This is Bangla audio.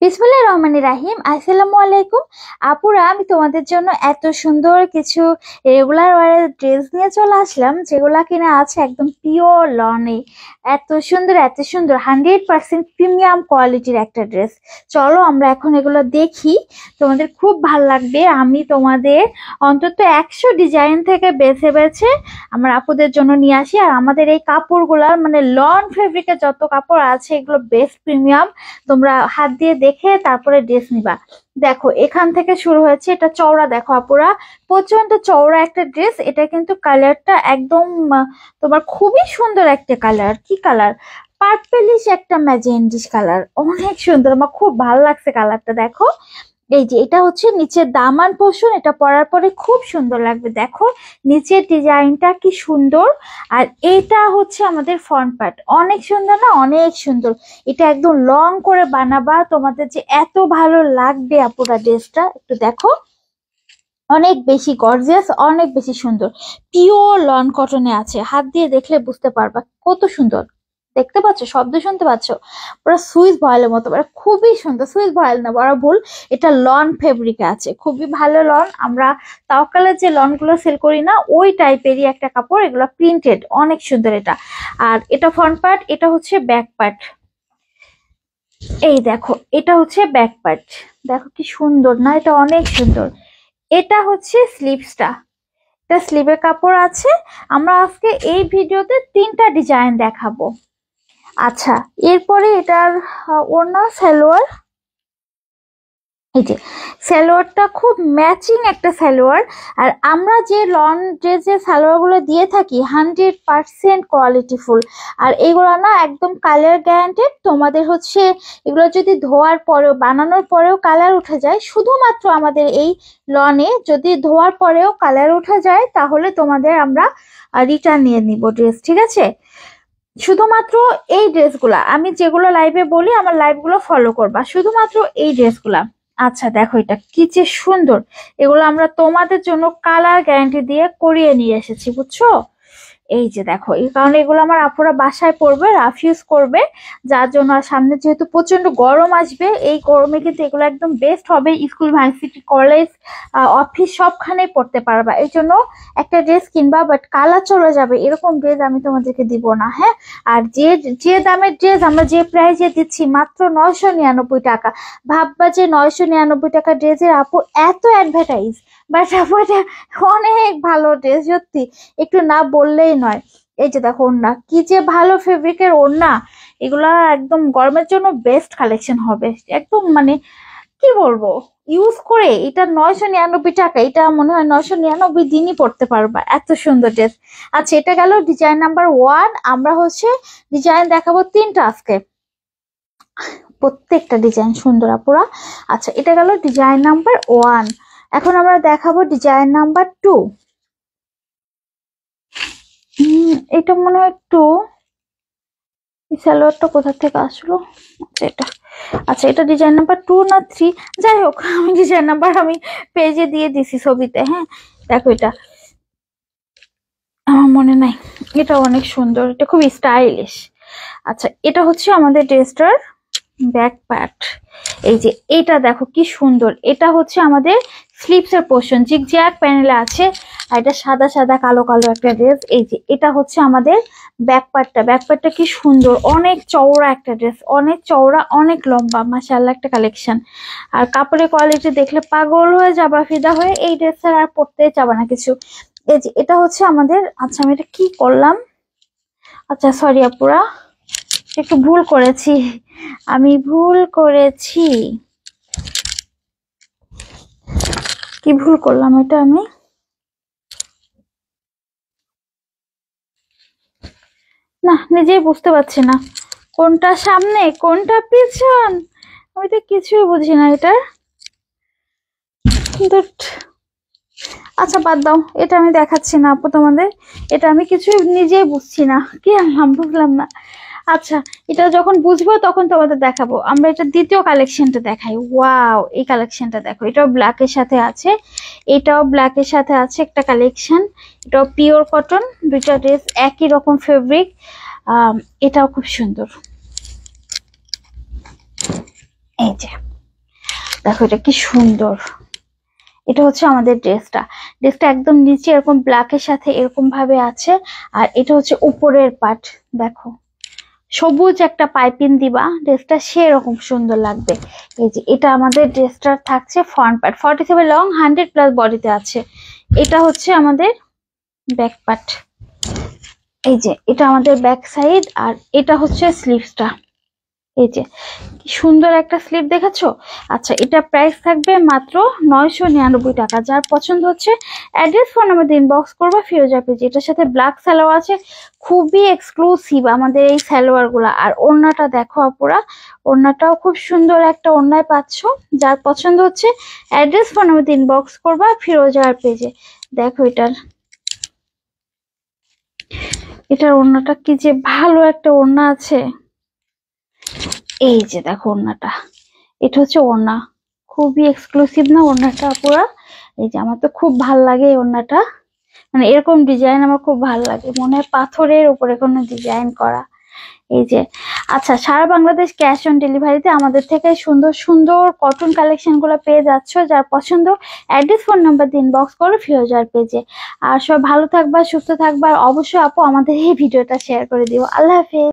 বিসমিল্লাহির রহমানির রাহিম। আসসালামু আলাইকুম আপুরা, আমি তোমাদের জন্য এত সুন্দর কিছু রেগুলার ওয়ারের ড্রেস নিয়ে চলে আসলাম, যেগুলা কিনা আছে একদম পিওর লনে। এত সুন্দর 100% প্রিমিয়াম কোয়ালিটির একটা ড্রেস। চলো আমরা এখন এগুলো দেখি, তোমাদের খুব ভাল লাগবে। আমি তোমাদের অন্তত 100 ডিজাইন থেকে বেছে বেছে আমার আপুদের জন্য নিয়ে আসি। আর আমাদের এই কাপড়গুলার মানে লন ফেব্রিকের যত কাপড় আছে এগুলো বেস্ট প্রিমিয়াম। তোমরা হাত দিয়ে দেখে তারপরে ড্রেস নিবা। দেখো এখান থেকে শুরু হয়েছে, এটা চওড়া দেখো আপুরা, প্রচন্ড চওড়া একটা ড্রেস। এটা কিন্তু কালারটা একদম তোমার খুবই সুন্দর একটা কালার। কি কালার? পার্পেলিশ একটা ম্যাজেন্ডিস কালার, অনেক সুন্দর, আমার খুব ভালো লাগছে কালারটা। দেখো এই যে এটা হচ্ছে নিচের দামান পোর্শন, এটা পরার পরে খুব সুন্দর লাগবে। দেখো নিচের ডিজাইনটা কি সুন্দর। আর এটা হচ্ছে আমাদের ফ্রন্ট পার্ট, অনেক সুন্দর না? অনেক সুন্দর। এটা একদম লং করে বানাবা, তোমাদের যে এত ভালো লাগবে আপুরা ড্রেসটা। একটু দেখো, অনেক বেশি গর্জিয়াস, অনেক বেশি সুন্দর। পিওর লন কটনে আছে, হাত দিয়ে দেখলে বুঝতে পারবা কত সুন্দর। দেখতে পাচ্ছ? শব্দ শুনতে পাচ্ছ? পুরো সুইস ভয়েলের মতো, মানে খুবই সুন্দর। সুইস ভয়েল না, বড় ভুল, এটা লন ফেব্রিকে আছে, খুবই ভালো লন। আমরা তাওকালের যে লন গুলো সেল করি না, ওই টাইপেরই একটা কাপড়, এগুলো প্রিন্টেড, অনেক সুন্দর এটা। আর এটা ফ্রন্ট পার্ট, এটা হচ্ছে ব্যাক পার্ট। এই দেখো এটা হচ্ছে ব্যাক পার্ট, দেখো কি সুন্দর না? এটা অনেক সুন্দর। এটা হচ্ছে স্লিভসটা, এটা স্লিভের কাপড় আছে। আমরা আজকে এই ভিডিওতে 3টা ডিজাইন দেখাবো। আচ্ছা, এরপরে এটার ওড়না সালোয়ার। এই যে সালোয়ারটা খুব ম্যাচিং একটা সালোয়ার। আর আমরা যে লন ড্রেসের সালোয়ার গুলো দিয়ে থাকি 100% কোয়ালিটিফুল। আর এগুলো না একদম কালার গ্যারান্টেড। তোমাদের হচ্ছে এগুলো যদি ধোয়ার পরেও, বানানোর পরেও কালার উঠে যায়, শুধুমাত্র আমাদের এই লনে যদি ধোয়ার পরেও কালার উঠে যায়, তাহলে তোমাদের আমরা রিটার্ন নিয়ে নিব ড্রেস, ঠিক আছে? শুধুমাত্র এই ড্রেসগুলা, আমি যেগুলো লাইভে বলি আমার লাইভগুলো ফলো করবা, শুধুমাত্র এই ড্রেসগুলা। আচ্ছা দেখো এটা কি যে সুন্দর। এগুলো আমরা তোমাদের জন্য কালার গ্যারান্টি দিয়ে করিয়ে নিয়ে এসেছি, বুঝছো? এই যে দেখো, এই কারণে এগুলো আমার আপুরা বাসায় পরবে, রাফ ইউজ করবে। যার জন্য আর সামনে যেহেতু প্রচন্ড গরম আসবে, এই গরমে কিন্তু এগুলো একদম বেস্ট হবে। স্কুল, ভার্সিটি, কলেজ, অফিস সবখানেই পরতে পারবা। এই জন্য একটা ড্রেস কিনবা, বাট কালার চলে যাবে এরকম ড্রেস আমি তোমাদেরকে দিব না, হ্যাঁ? আর যে যে দামের ড্রেস আমরা যে প্রাইসে দিচ্ছি, মাত্র 999 টাকা। ভাববা যে 999 টাকা ড্রেসের আপু এত অ্যাডভার্টাইজ, বাট আপু এটা অনেক ভালো ড্রেস, সত্যি একটু না বললেই নয়। এই যে দেখো ওড়না, কি যে ভালো ফেব্রিকের ওড়না। এগুলা একদম গরমের জন্য বেস্ট কালেকশন হবে একদম, মানে কি বলবো, ইউজ করে এটা 999 টাকা। এটা মনে হয় 999 দিনই পড়তে পারবা, এত সুন্দর ড্রেস। আচ্ছা এটা গেল ডিজাইন নাম্বার 1। আমরা হচ্ছে ডিজাইন দেখাবো 3টা আজকে, প্রত্যেকটা ডিজাইন সুন্দর আপুরা। আচ্ছা এটা গেল ডিজাইন নাম্বার 1। এখন আমরা দেখাবো ডিজাইন নাম্বার 2। এটা মনে হয় 2। এই সালোয়ারটা কোথা থেকে আসলো? আচ্ছা এটা, আচ্ছা এটা ডিজাইন নাম্বার 2 না 3, যাই হোক আমি ডিজাইন নাম্বার আমি পেজে দিয়ে দিছি ছবিতে, হ্যাঁ? দেখো এটা আমার মনে নাই, এটা অনেক সুন্দর, এটা খুব স্টাইলিশ। আচ্ছা এটা হচ্ছে আমাদের ড্রেসটার ব্যাক পার্ট। এই যে এটা দেখো কি সুন্দর। এটা হচ্ছে আমাদের স্লিভস এর পোর্শন, জিগজ্যাগ প্যানেলে আছে। আর এটা সাদা সাদা কালো কালো একটা ড্রেস। এই যে এটা হচ্ছে আমাদের ব্যাক পার্টটা। ব্যাক পার্টটা কি সুন্দর, অনেক চওড়া একটা ড্রেস, অনেক চওড়া, অনেক লম্বা, মাশাআল্লাহ একটা কালেকশন। আর কাপড়ের কোয়ালিটি দেখলে পাগল হয়ে যাবা, ফিদা হয়ে এই ড্রেস আর পরতে যাবা না কিছু। এই যে এটা হচ্ছে আমাদের, আচ্ছা আমি এটা কি করলাম, আচ্ছা সরি আপুরা, একটু ভুল করেছি, আমি ভুল করেছি। কি ভুল করলাম এটা? আমি না নিজেই বুঝতে পারছি না কোনটা সামনে কোনটা পিছন, আমি তো কিছুই বুঝি না এটা। আচ্ছা বাদ দাও, এটা আমি দেখাচ্ছি না আপু তোমাদের, এটা আমি কিছুই নিজেই বুঝছি না, কি আনলাম বুঝলাম না। আচ্ছা এটা যখন বুঝবো তখন তোমাদের দেখাবো। আমরা এটা দ্বিতীয় কালেকশনটা দেখাই। ওয়াও, এই কালেকশনটা দেখো, এটাও ব্ল্যাকের সাথে আছে, এটাও ব্ল্যাকের সাথে আছে একটা কালেকশন। এটাও পিওর কটন, দুইটা ড্রেস একই রকম ফেব্রিক। এটাও খুব সুন্দর। এই যে দেখো এটা কি সুন্দর। এটা হচ্ছে আমাদের ড্রেসটা একদম নিচে এরকম ব্ল্যাকের সাথে এরকম ভাবে আছে। আর এটা হচ্ছে উপরের পার্ট, দেখো সবুজ একটা পাইপিং দিবা, ড্রেসটা সেরকম সুন্দর লাগবে। এই যে এটা আমাদের ড্রেসটার থাকছে ফ্রন্ট পার্ট, 47 লং, 100+ বডিতে আছে। এটা হচ্ছে আমাদের ব্যাক পার্ট। এই যে এটা আমাদের ব্যাক সাইড, আর এটা হচ্ছে স্লিভসটা। এই যে কি সুন্দর একটা স্লিভ দেখেছো। আচ্ছা, এটা প্রাইস থাকবে মাত্র 999 টাকা। যার পছন্দ হচ্ছে অ্যাড্রেস ফোন আমাদের ইনবক্স করবা ফিরোজা পেজ। এটার সাথে ব্ল্যাক সালোয়ার আছে, খুবই এক্সক্লুসিভ আমাদের এই সালোয়ার গুলা। আর ওড়নাটা দেখো আপুরা, ওড়নাটাও খুব সুন্দর একটা ওড়নায় পাচ্ছ। যার পছন্দ হচ্ছে অ্যাড্রেস ফোন আমাদের ইনবক্স করবা ফিরোজার পেজে। দেখো এটার ওড়নাটা কি যে ভালো একটা ওড়না আছে। এই যে দেখো ওড়নাটা, এটা হচ্ছে ওড়না, খুবই এক্সক্লুসিভ না ওড়নাটা পুরা। এই যে আমার তো খুব ভাল লাগে এই ওড়নাটা, মানে এরকম ডিজাইন আমার খুব ভালো লাগে, মনে হয় পাথরের উপরে কোনো ডিজাইন করা। এই যে আচ্ছা, সারা বাংলাদেশ ক্যাশ অন ডেলিভারিতে আমাদের থেকে সুন্দর সুন্দর কটন কালেকশন গুলো পেয়ে যাচ্ছ। যার পছন্দ অ্যাড্রেস ফোন নাম্বার দিয়ে ইনবক্স করো ফিরোজার পেজে। আর সবাই ভালো থাকবা, সুস্থ থাকবা, আর অবশ্যই আপু আমাদের এই ভিডিওটা শেয়ার করে দিও। আল্লাহ হাফেজ।